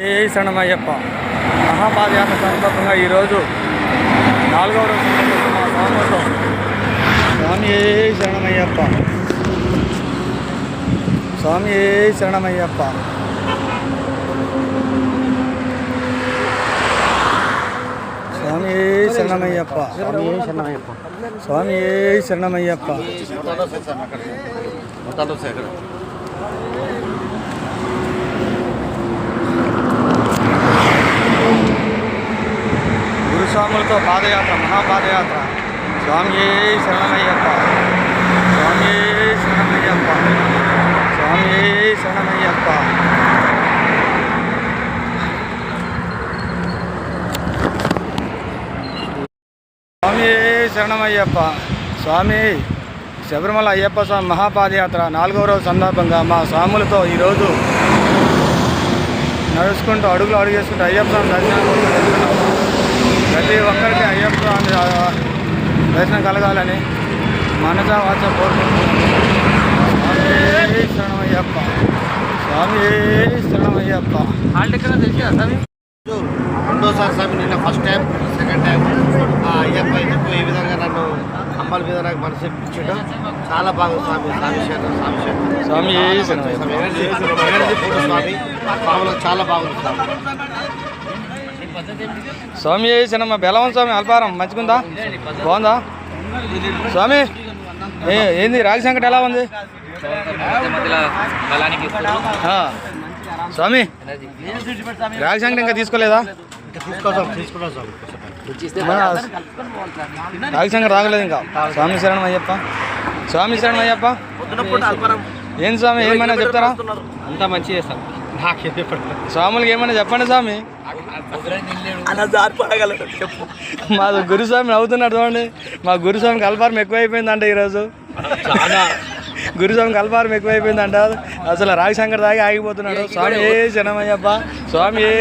ఏ శరణమయ్యప్ప మహాపాదయాత్ర సందర్భంగా ఈరోజు 4వ రోజు మా స్వాములతో స్వామి ఏ శరణమయ్యప్ప, స్వామి ఏ శరణమయ్యప్ప, స్వామి ఏ శరణమయ్యప్ప, స్వామి ఏ శరణమయ్యప్ప. గురుస్వాములతో పాదయాత్ర, మహాపాదయాత్ర. స్వామి ఏ శరణమయ్యప్ప, స్వామి ఏ శరణమయ్యప్ప, స్వామి ఏ శరణమయ్యప్ప. స్వామి ఏ శరణమయ్యప్ప. స్వామి శబరిమల అయ్యప్ప స్వామి మహాపాదయాత్ర 4వ రోజు సందర్భంగా మా స్వాములతో ఈరోజు నడుచుకుంటూ అడుగులు అడుగు చేసుకుంటూ అయ్యప్ప స్వామి దర్శనం వెళ్తున్నాం. ప్రతి ఒక్కరికి అయ్యప్ప స్వామి దర్శనం కలగాలని మనస వాచ కోరుకుంటున్నాం. స్వామి ఏ శరణమయ్యప్ప, స్వామి ఏ శరణమయ్యప్ప. రెండోసారి స్వామి, నిన్న first time, second time Ayyappa ఎందుకు ఈ విధంగా నన్ను అమ్మల మీద నాకు మనసు ఇప్పించాడు. చాలా బాగుంది స్వామి. స్వామి ఏ ఎనర్జీ ఫుడ్ స్వామి, స్వాములకు చాలా బాగుంది స్వామి. స్వామి ఏ శరణమ్మ. బెలవం స్వామి అల్పారం మంచిగుందా, బాగుందా స్వామి? ఏంది రాగి సంకట ఎలా ఉంది స్వామి? రాగి సంకట ఇంకా తీసుకోలేదా? రాగి సంకట రాగలేదు ఇంకా. స్వామి శరణం అయ్యప్ప, స్వామి శరణం అయ్యప్ప. ఏం స్వామి ఏమైనా చెప్తారా? అంతా మంచి చేస్తాం. స్వాములకి ఏమైనా చెప్పండి స్వామి. మా గురుస్వామి నవ్వుతున్నాడు చూడండి. మా గురుస్వామికి అల్పారం ఎక్కువైపోయిందంట ఈరోజు. గురుస్వామికి అల్పారం ఎక్కువైపోయిందంట. అసలు రాగి సంకట తాగి ఆగిపోతున్నాడు. స్వామి ఏ శరణమయ్యప్ప, స్వామి ఏ